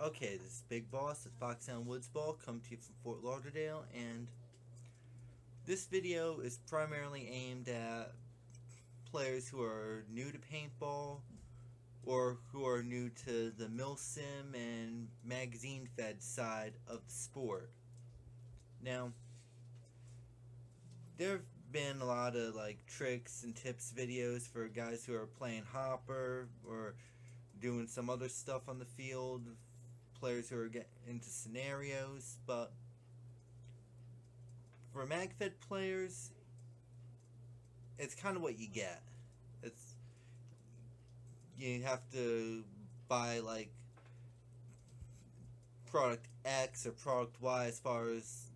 Okay, this is Big Boss at Foxhound Woods Ball, coming to you from Fort Lauderdale, and this video is primarily aimed at players who are new to paintball or who are new to the milsim and magazine fed side of the sport. Now, there have been a lot of tricks and tips videos for guys who are playing hopper or doing some other stuff on the field, players who are getting into scenarios, but for MagFed players, it's kind of what you get. It's You have to buy product X or product Y as far as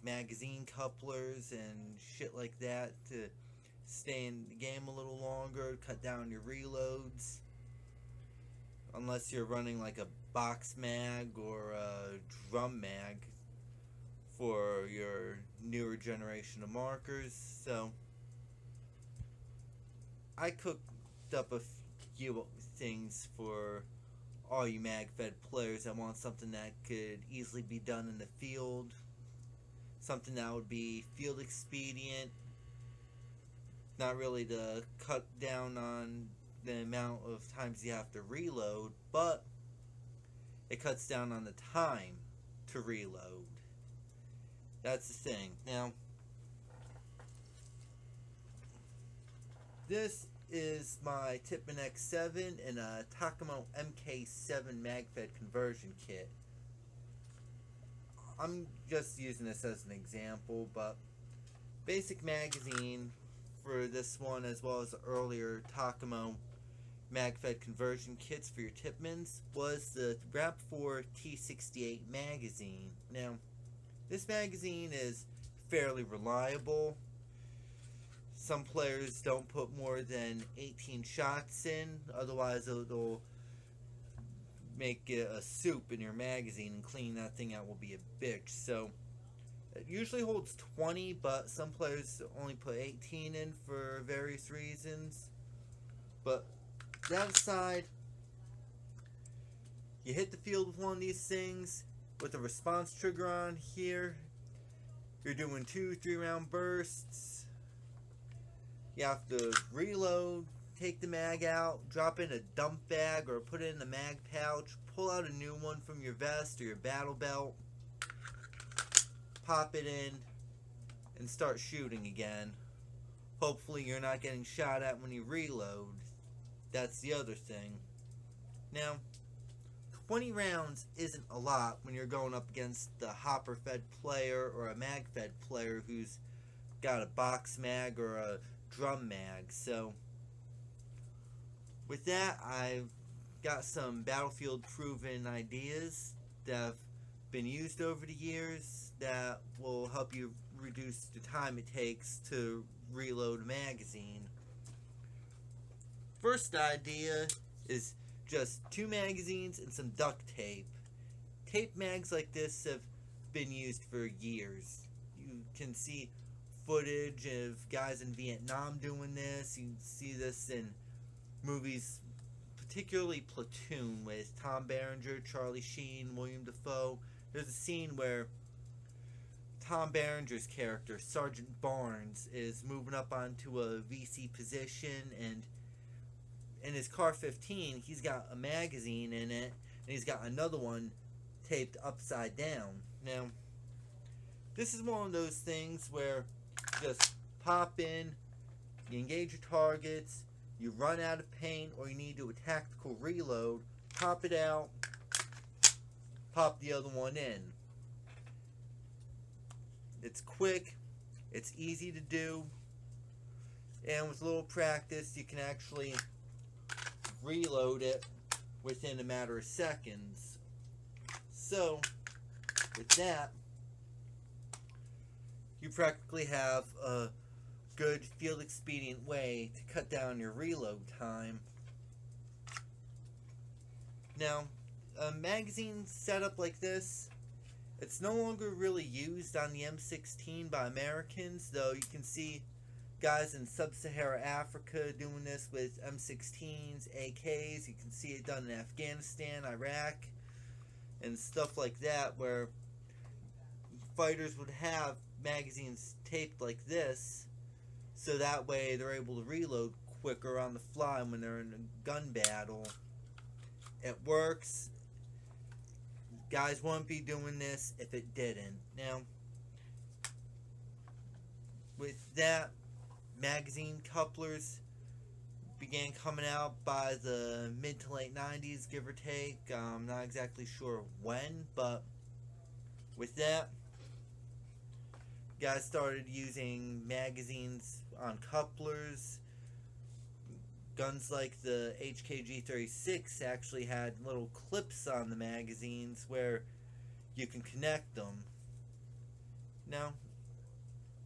magazine couplers and shit like that to stay in the game a little longer, cut down your reloads. Unless you're running a box mag or a drum mag for your newer generation of markers. So I cooked up a few things for all you mag-fed players that want something that could easily be done in the field, something that would be field expedient, not really to cut down on the amount of times you have to reload, but it cuts down on the time to reload. That's the thing. Now, this is my Tipman X7 and a Takamo MK7 MagFed conversion kit. I'm just using this as an example, but basic magazine for this one, as well as the earlier Takamo MagFed conversion kits for your Tipmans, was the Rap4 T68 magazine. Now, this magazine is fairly reliable. Some players don't put more than 18 shots in, otherwise it'll make it a soup in your magazine, and cleaning that thing out will be a bitch. So it usually holds 20, but some players only put 18 in for various reasons. But that aside, you hit the field with one of these things with a response trigger on here. You're doing 2-3 round bursts. You have to reload, take the mag out, drop in a dump bag or put it in the mag pouch, pull out a new one from your vest or your battle belt, pop it in, and start shooting again. Hopefully you're not getting shot at when you reload. That's the other thing. Now, 20 rounds isn't a lot when you're going up against a hopper-fed player or a mag-fed player who's got a box mag or a drum mag. So with that, I've got some battlefield proven ideas that have been used over the years that will help you reduce the time it takes to reload a magazine. First idea is just 2 magazines and some duct tape. Tape mags like this have been used for years. You can see footage of guys in Vietnam doing this. You see this in movies, particularly Platoon, with Tom Berenger, Charlie Sheen, William Dafoe. There's a scene where Tom Berenger's character, Sergeant Barnes, is moving up onto a VC position, and in his Car 15, he's got a magazine in it, and he's got another one taped upside down. Now, this is one of those things where you just pop in, you engage your targets, you run out of paint, or you need to do a tactical reload, pop it out, pop the other one in. It's quick, it's easy to do, and with a little practice, you can actually reload it within a matter of seconds. So, with that, you practically have a good field expedient way to cut down your reload time. Now, a magazine setup like this, it's no longer really used on the M16 by Americans, though you can see guys in sub-Saharan Africa doing this with M16s, AKs. You can see it done in Afghanistan, Iraq. and stuff like that, where fighters would have magazines taped like this, so that way they're able to reload quicker on the fly when they're in a gun battle. It works. Guys wouldn't be doing this if it didn't. Now, with that, magazine couplers began coming out by the mid to late 90s, give or take. I'm not exactly sure when, but with that, guys started using magazines on couplers. Guns like the HKG-36 actually had little clips on the magazines where you can connect them. Now,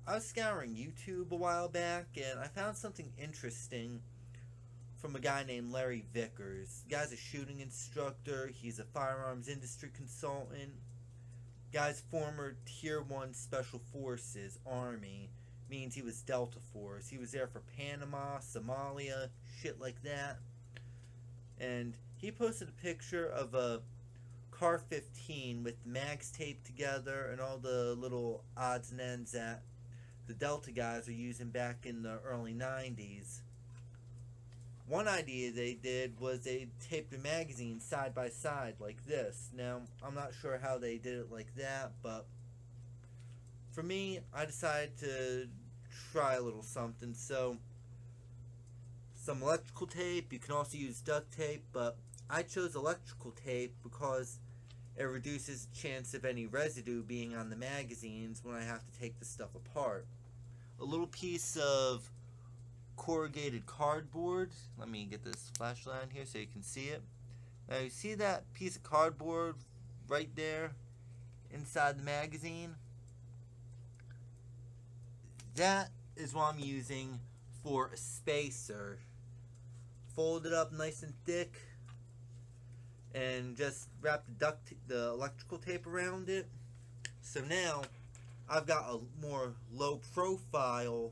I was scouring YouTube a while back, and I found something interesting from a guy named Larry Vickers. The guy's a shooting instructor. He's a firearms industry consultant. Guy's former Tier 1 Special Forces, Army. Means he was Delta Force. He was there for Panama, Somalia, shit like that. And he posted a picture of a Car 15 with mags taped together and all the little odds and ends that the Delta guys were using back in the early 90s. One idea they did was they taped the magazine side by side like this. Now, I'm not sure how they did it like that, but for me, I decided to try a little something. So, some electrical tape. You can also use duct tape, but I chose electrical tape because it reduces the chance of any residue being on the magazines when I have to take the stuff apart. A little piece of corrugated cardboard. Let me get this flashlight on here so you can see it. Now you see that piece of cardboard right there inside the magazine? That is what I'm using for a spacer. Fold it up nice and thick and just wrap the electrical tape around it. So now I've got a more low profile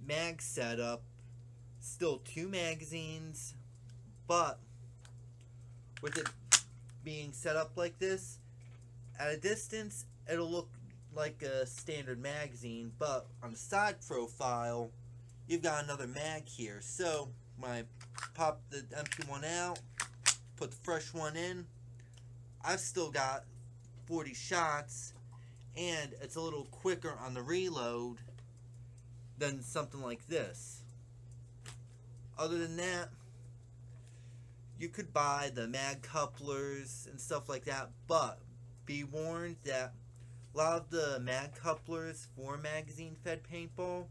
mag setup. Still 2 magazines, but with it being set up like this, at a distance it'll look like a standard magazine, but on the side profile you've got another mag here. So when I pop the empty one out, put the fresh one in, I've still got 40 shots, and it's a little quicker on the reload than something like this. Other than that, you could buy the mag couplers and stuff like that, but be warned that a lot of the mag couplers for magazine fed paintball,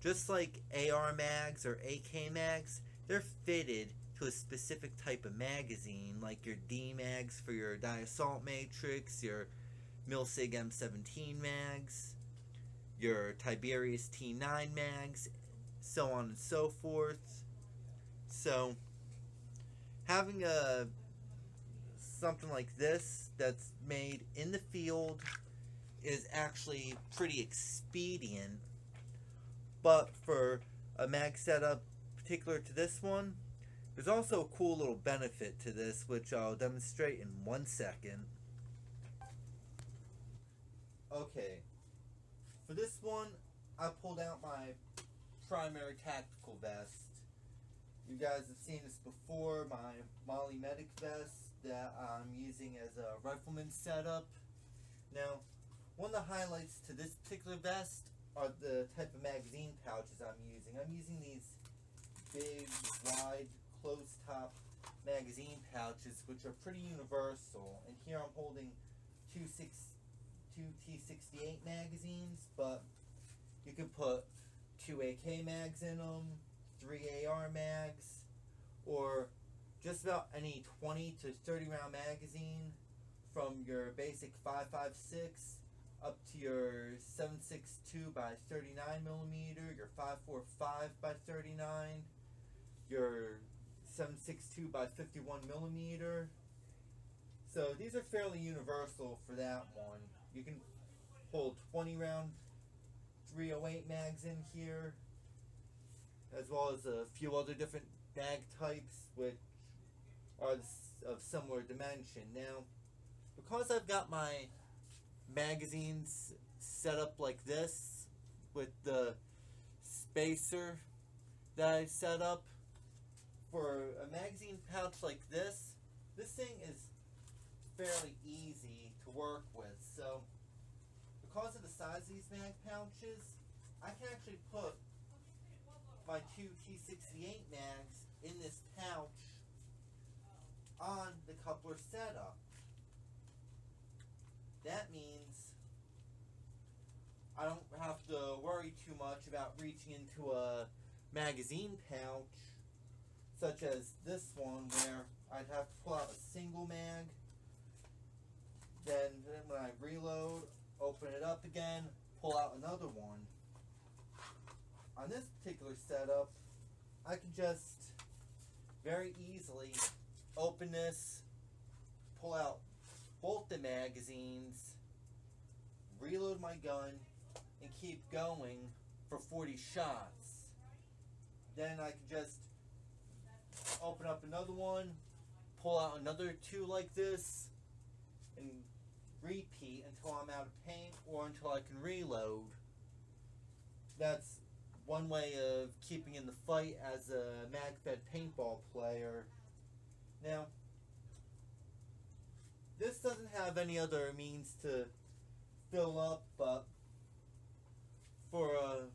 just like AR mags or AK mags, they're fitted to a specific type of magazine, like your D mags for your Assault Matrix, your milsim M17 mags, your Tiberius T9 mags, so on and so forth. So having something like this that's made in the field is actually pretty expedient. But for a mag setup particular to this one, there's also a cool little benefit to this, which I'll demonstrate in 1 second. Okay, for this one, I pulled out my primary tactical vest. You guys have seen this before, my Molly Medic vest that I'm using as a rifleman setup. Now, one of the highlights to this particular vest are the type of magazine pouches I'm using. I'm using these big, wide, closed-top magazine pouches, which are pretty universal. And here I'm holding two T68 magazines, but you can put 2 AK mags in them, 3 AR mags, or just about any 20 to 30 round magazine, from your basic 5.56 up to your 7.62 by 39mm, your 5.45 by 39, your 7.62 by 51mm. So these are fairly universal for that one. You can hold 20 round 308 mags in here, as well as a few other different mag types, which are the of similar dimension. Now, because I've got my magazines set up like this with the spacer that I set up for a magazine pouch like this thing is fairly easy to work with. So because of the size of these mag pouches, I can actually put my two T68 mags in this pouch on the coupler setup. That means I don't have to worry too much about reaching into a magazine pouch such as this one, where I'd have to pull out a single mag, then when I reload, open it up again, pull out another one. On this particular setup, I can just very easily open this, pull out both the magazines, reload my gun, and keep going for 40 shots. Then I can just open up another one, pull out another two like this, and repeat until I'm out of paint or until I can reload. That's one way of keeping in the fight as a mag-fed paintball player. Now, this doesn't have any other means to fill up, but for a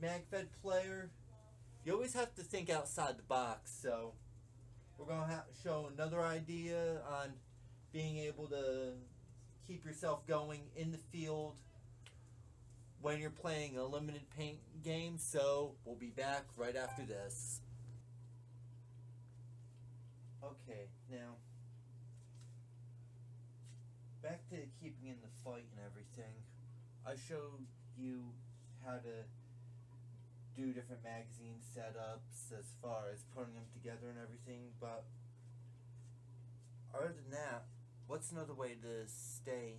mag-fed player, you always have to think outside the box. So we're going to show another idea on being able to keep yourself going in the field when you're playing a limited paint game. So we'll be back right after this. Okay, now back to keeping in the fight and everything. I showed you how to do different magazine setups as far as putting them together and everything, but other than that, what's another way to stay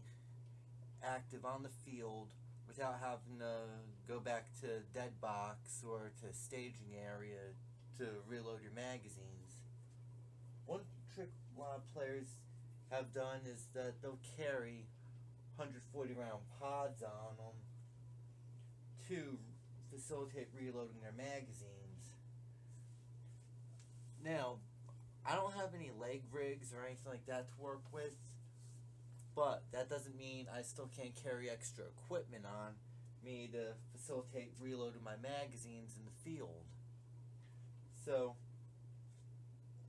active on the field without having to go back to dead box or to staging area to reload your magazines? One trick a lot of players have done is that they'll carry 140 round pods on them to facilitate reloading their magazines. Now, I don't have any leg rigs or anything like that to work with, but that doesn't mean I still can't carry extra equipment on me to facilitate reloading my magazines in the field. So,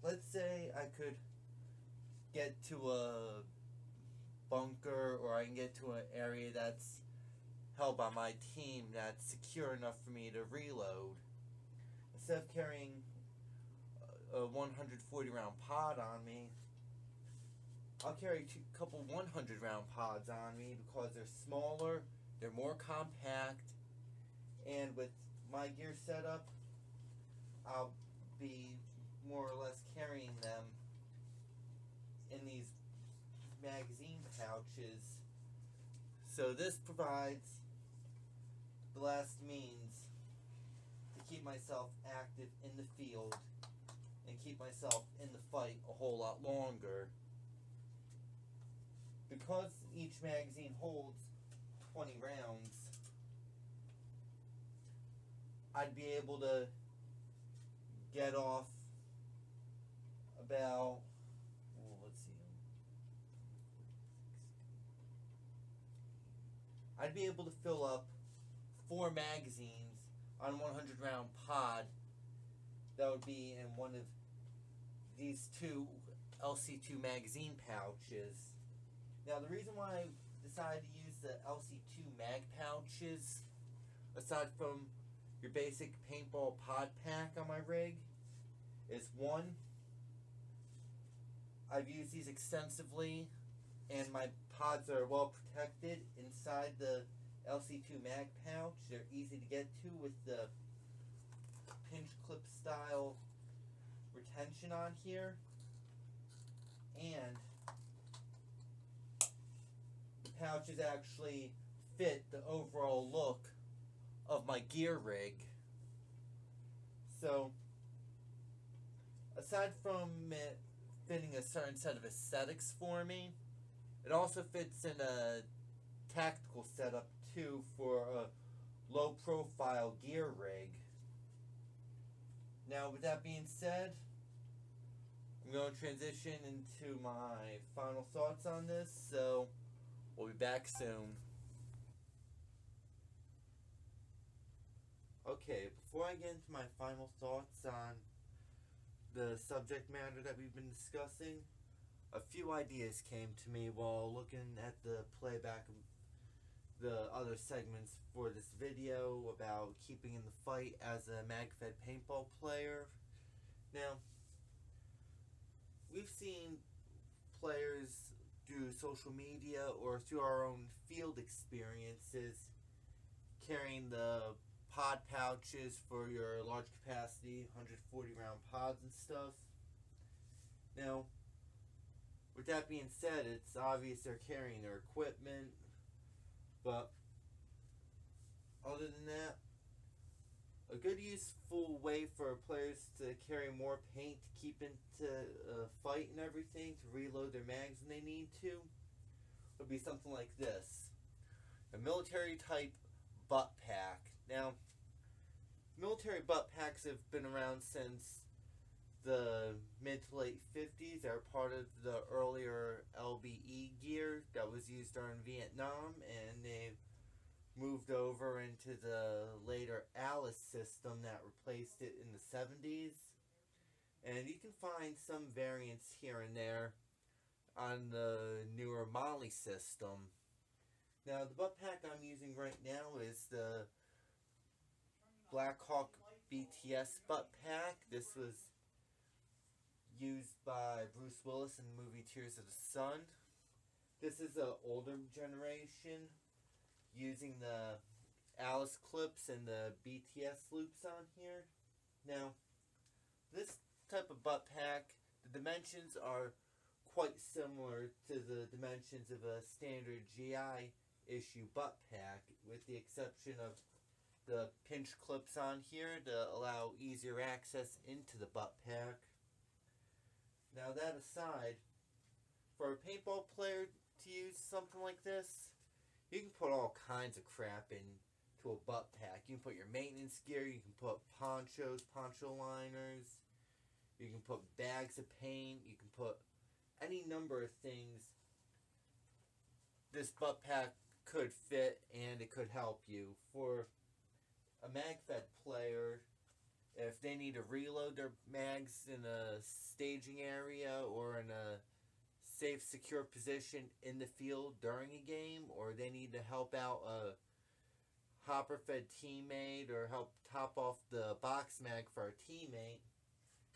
let's say I could get to a bunker, or I can get to an area that's held by my team that's secure enough for me to reload. Instead of carrying a 140 round pod on me, I'll carry a couple 100 round pods on me because they're smaller, they're more compact, and with my gear setup, I'll be more or less carrying them in these magazine pouches. So this provides the last means to keep myself active in the field and keep myself in the fight a whole lot longer. Because each magazine holds 20 rounds, I'd be able to get off about, I'd be able to fill up 4 magazines on 100 round pod. That would be in one of these two LC2 magazine pouches. Now, the reason why I decided to use the LC2 mag pouches, aside from your basic paintball pod pack on my rig, is one, I've used these extensively and my pods are well protected inside the LC2 mag pouch. They're easy to get to with the pinch clip style retention on here, and the pouches actually fit the overall look of my gear rig. So aside from it fitting a certain set of aesthetics for me. It also fits in a tactical setup too for a low profile gear rig. Now with that being said, I'm going to transition into my final thoughts on this, so we'll be back soon. Okay, before I get into my final thoughts on the subject matter that we've been discussing, a few ideas came to me while looking at the playback of the other segments for this video about keeping in the fight as a mag-fed paintball player. Now, we've seen players through social media or through our own field experiences carrying the pod pouches for your large capacity 140 round pods and stuff. Now, with that being said, it's obvious they're carrying their equipment, but other than that, a good useful way for players to carry more paint to keep into a fight and everything, to reload their mags when they need to, would be something like this. A military type butt pack. Now, military butt packs have been around since the mid to late 50s. They're part of the earlier LBE gear that was used during Vietnam, and they've moved over into the later Alice system that replaced it in the 70s. And you can find some variants here and there on the newer Molly system. Now, the butt pack I'm using right now is the Black Hawk BTS butt pack. This was used by Bruce Willis in the movie Tears of the Sun. This is an older generation using the Alice clips and the BTS loops on here. Now, this type of butt pack, the dimensions are quite similar to the dimensions of a standard GI issue butt pack, with the exception of the pinch clips on here to allow easier access into the butt pack. Now, that aside, for a paintball player to use something like this, you can put all kinds of crap into a butt pack. You can put your maintenance gear, you can put ponchos, poncho liners, you can put bags of paint, you can put any number of things this butt pack could fit, and it could help you. For a mag-fed player, if they need to reload their mags in a staging area or in a safe, secure position in the field during a game, or they need to help out a hopper-fed teammate or help top off the box mag for a teammate,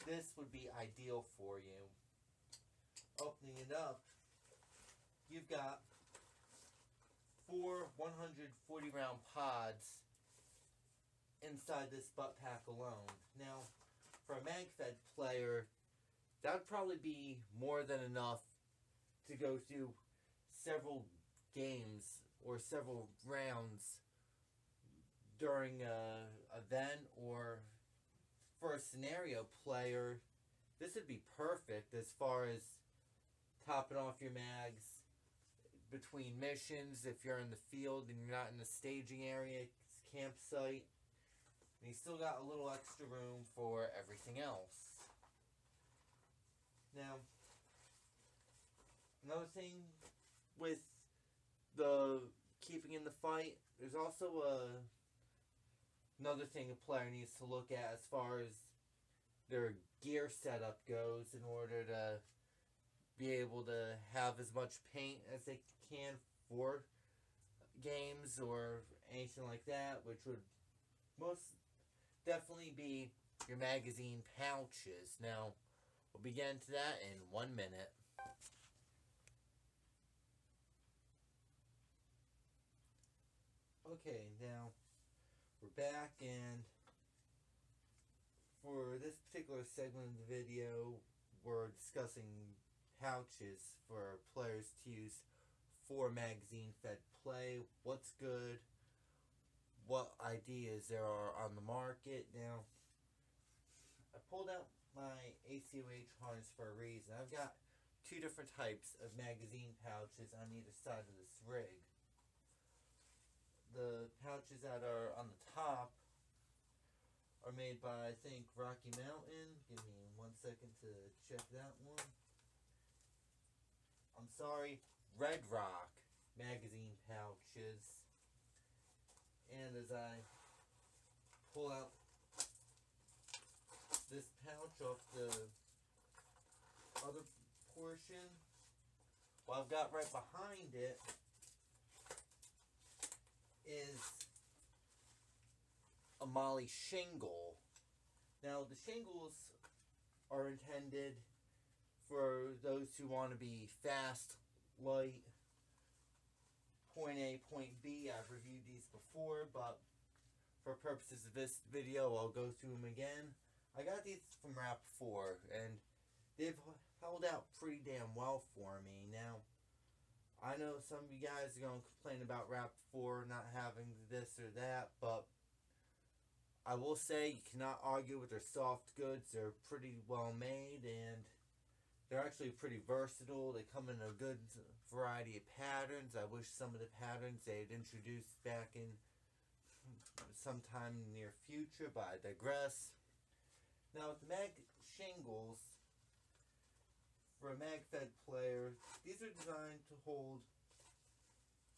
this would be ideal for you. Opening it up, you've got 4 140 round pods inside this butt pack alone. Now, for a mag-fed player, that would probably be more than enough to go through several games or several rounds during an event, or for a scenario player, this would be perfect as far as topping off your mags between missions if you're in the field and you're not in the staging area, campsite. And you still got a little extra room for everything else. Now, another thing with the keeping in the fight, there's also another thing a player needs to look at as far as their gear setup goes, in order to be able to have as much paint as they can for games or anything like that, which would most definitely be your magazine pouches. Now, we'll be getting to that in 1 minute. Okay, now we're back, and for this particular segment of the video, we're discussing pouches for players to use for magazine-fed play. What's good? What ideas there are on the market. Now, I pulled out my ACOH harness for a reason. I've got two different types of magazine pouches on either side of this rig. The pouches that are on the top are made by, I think, Rocky Mountain. Give me 1 second to check that one. I'm sorry, Red Rock magazine pouches. And as I pull out this pouch off the other portion, what I've got right behind it is a Molly shingle. Now the shingles are intended for those who want to be fast, light, point A, point B. I've reviewed these before, but for purposes of this video, I'll go through them again. I got these from Rap 4, and they've held out pretty damn well for me. Now, I know some of you guys are going to complain about Rap 4 not having this or that, but I will say you cannot argue with their soft goods. They're pretty well made, and they're actually pretty versatile. They come in a good variety of patterns. I wish some of the patterns they had introduced back in sometime in the near future, but I digress. Now with the mag shingles, for a mag-fed player, these are designed to hold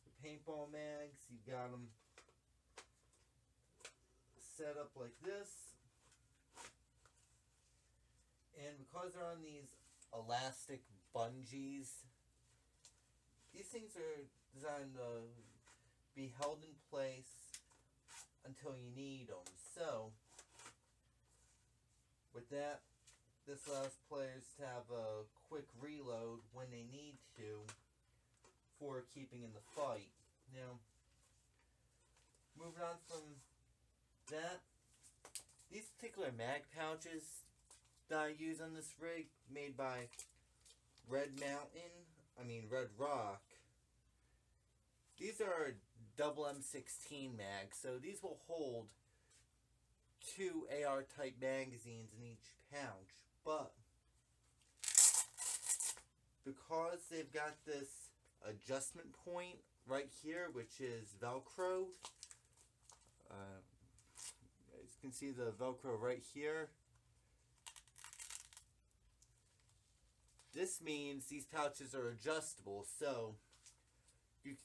the paintball mags. You've got them set up like this, and because they're on these elastic bungees, these things are designed to be held in place until you need them. So with that, this allows players to have a quick reload when they need to for keeping in the fight. Now, moving on from that, these particular mag pouches that I use on this rig, made by Red Rock, these are double M16 mags, so these will hold 2 AR type magazines in each pouch, but because they've got this adjustment point right here, which is Velcro, as you can see the Velcro right here, this means these pouches are adjustable, so you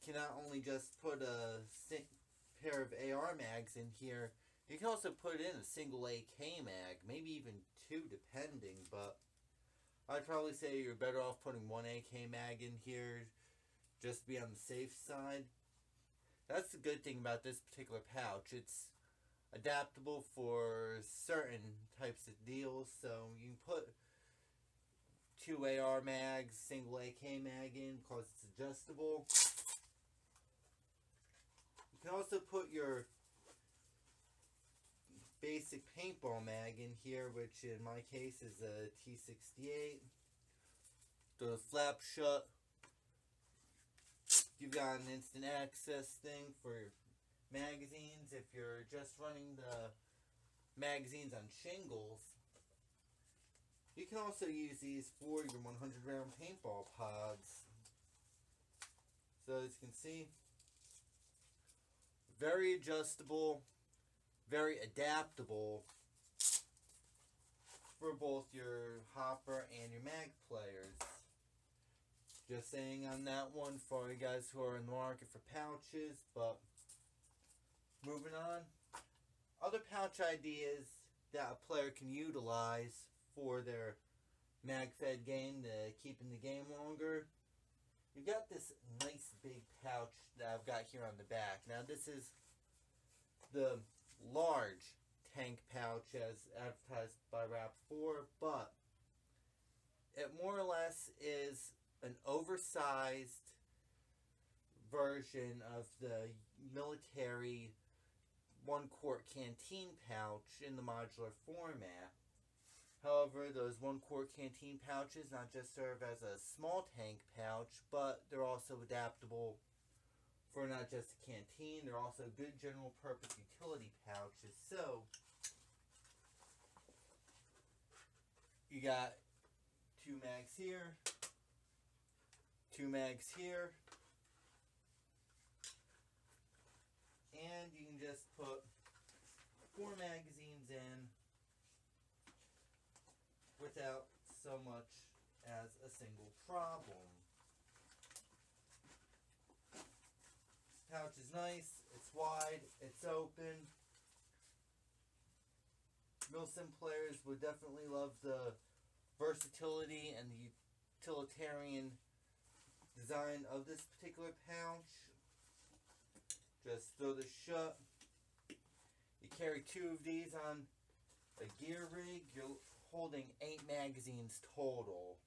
can not only just put a pair of AR mags in here, you can also put in a single AK mag, maybe even 2 depending, but I'd probably say you're better off putting 1 AK mag in here just to be on the safe side. That's the good thing about this particular pouch. It's adaptable for certain types of deals, so you can put 2 AR mags, single AK mag in because it's adjustable. You can also put your basic paintball mag in here, which in my case is a T68. The flap shut. You've got an instant access thing for magazines. If you're just running the magazines on shingles, you can also use these for your 100 round paintball pods. So as you can see, very adjustable, very adaptable for both your hopper and your mag players. Just saying on that one for you guys who are in the market for pouches. But moving on, other pouch ideas that a player can utilize for their mag-fed game to keep in the game longer. You've got this nice big pouch that I've got here on the back. Now this is the large tank pouch as advertised by Rap 4, but it more or less is an oversized version of the military 1-quart canteen pouch in the modular format. However, those 1-quart canteen pouches not just serve as a small tank pouch, but they're also adaptable for not just a canteen. They're also good general purpose utility pouches. So You got 2 mags here, 2 mags here, and you can just put 4 magazines in without so much as a single problem. Pouch is nice, it's wide, it's open. Milsim players would definitely love the versatility and the utilitarian design of this particular pouch. Just throw this shut. You carry 2 of these on a gear rig. You're holding 8 magazines total.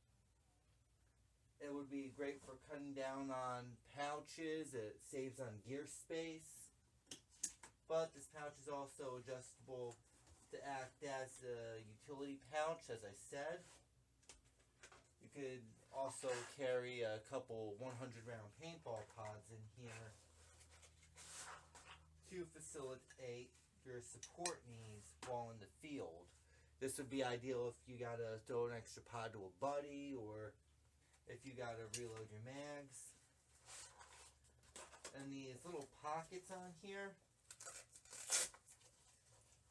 It would be great for cutting down on pouches. It saves on gear space. But this pouch is also adjustable to act as a utility pouch, as I said. You could also carry a couple 100-round paintball pods in here to facilitate your support needs while in the field. This would be ideal if you gotta throw an extra pod to a buddy, or if you gotta reload your mags. And these little pockets on here,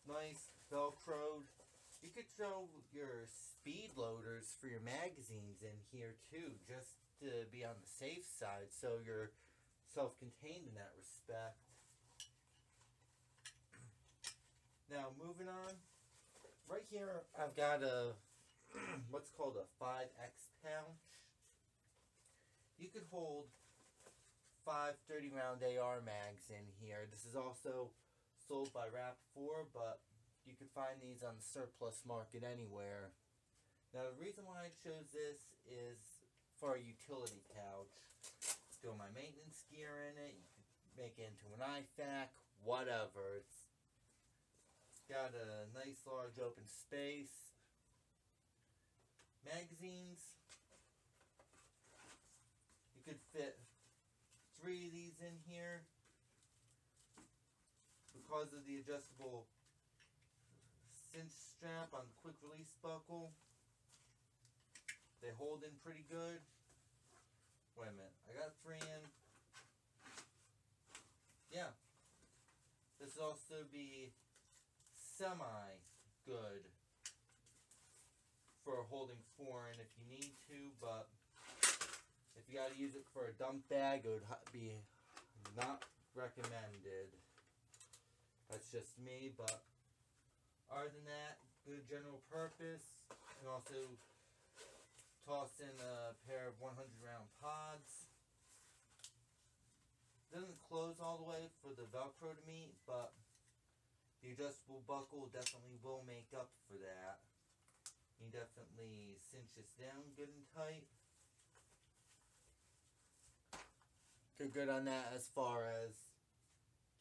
nice velcroed. You could throw your speed loaders for your magazines in here too, just to be on the safe side, so you're self-contained in that respect. Now moving on, right here I've got a what's called a 5X pouch. You could hold 5 30-round AR mags in here. This is also sold by Rap4, but you can find these on the surplus market anywhere. Now the reason why I chose this is for a utility pouch. Throw my maintenance gear in it, you can make it into an IFAK, whatever. It's got a nice large open space. Magazines, you could fit 3 of these in here. Because of the adjustable cinch strap on the quick release buckle, they hold in pretty good. Wait a minute, I got 3 in. Yeah, this will also be semi good for holding 4 in if you need to, but if you gotta use it for a dump bag, it would be not recommended. That's just me, but other than that, good general purpose. You can also toss in a pair of 100-round pods. Doesn't close all the way for the Velcro to meet, but the adjustable buckle definitely will make up for that. You definitely cinch this down good and tight. Good on that as far as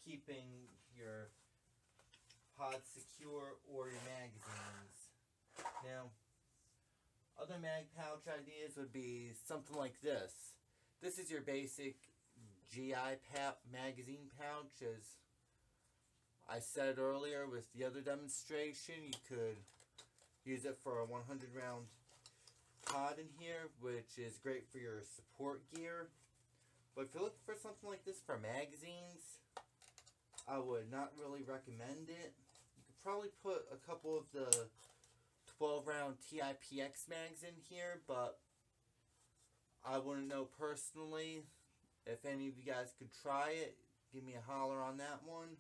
keeping your pods secure or your magazines. Now, other mag pouch ideas would be something like this. This is your basic GI magazine pouch. As I said earlier with the other demonstration, you could use it for a 100-round pod in here, which is great for your support gear. But if you're looking for something like this for magazines, I would not really recommend it. You could probably put a couple of the 12-round TIPX mags in here, but I wouldn't know personally. If any of you guys could try it, give me a holler on that one.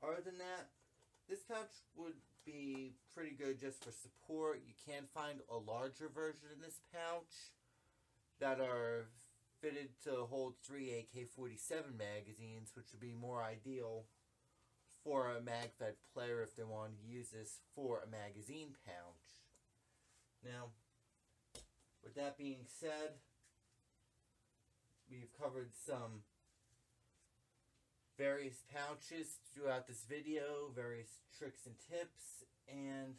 Other than that, this pouch would be pretty good just for support. You can find a larger version in this pouch that are fitted to hold 3 AK-47 magazines, which would be more ideal for a mag-fed player if they want to use this for a magazine pouch. Now, with that being said, we've covered some various pouches throughout this video, various tricks and tips, and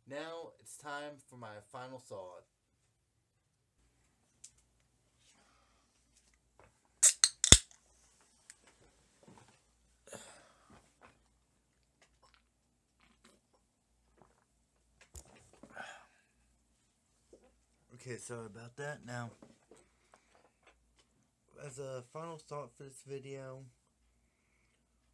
now it's time for my final thought. Okay, sorry about that. Now, as a final thought for this video,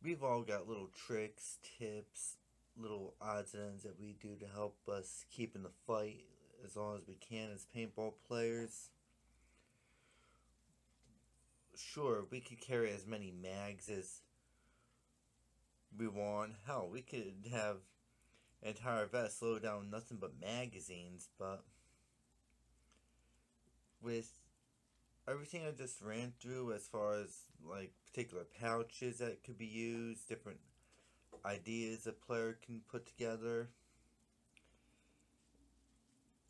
we've all got little tricks, tips, little odds and ends that we do to help us keep in the fight as long as we can as paintball players. Sure, we could carry as many mags as we want. Hell, we could have an entire vest loaded down with nothing but magazines, but with everything I just ran through as far as like particular pouches that could be used, different ideas a player can put together,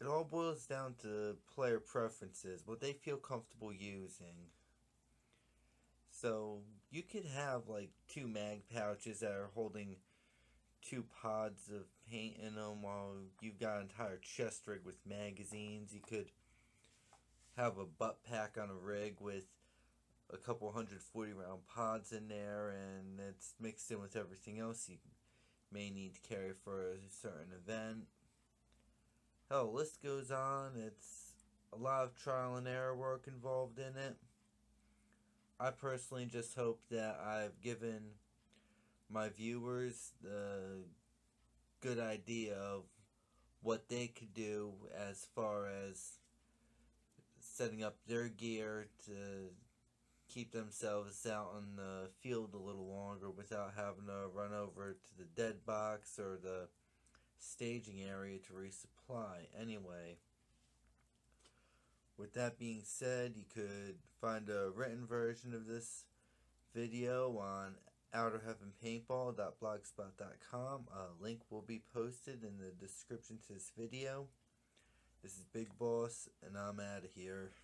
it all boils down to player preferences, what they feel comfortable using. So you could have like 2 mag pouches that are holding 2 pods of paint in them while you've got an entire chest rig with magazines. You could have a butt pack on a rig with a couple 140 round pods in there, and it's mixed in with everything else you may need to carry for a certain event. Hell, the list goes on. It's a lot of trial and error work involved in it. I personally just hope that I've given my viewers the good idea of what they could do as far as setting up their gear to keep themselves out on the field a little longer without having to run over to the dead box or the staging area to resupply. Anyway, with that being said, you could find a written version of this video on outerheavenpaintball.blogspot.com. A link will be posted in the description to this video. This is Big Boss, and I'm out of here.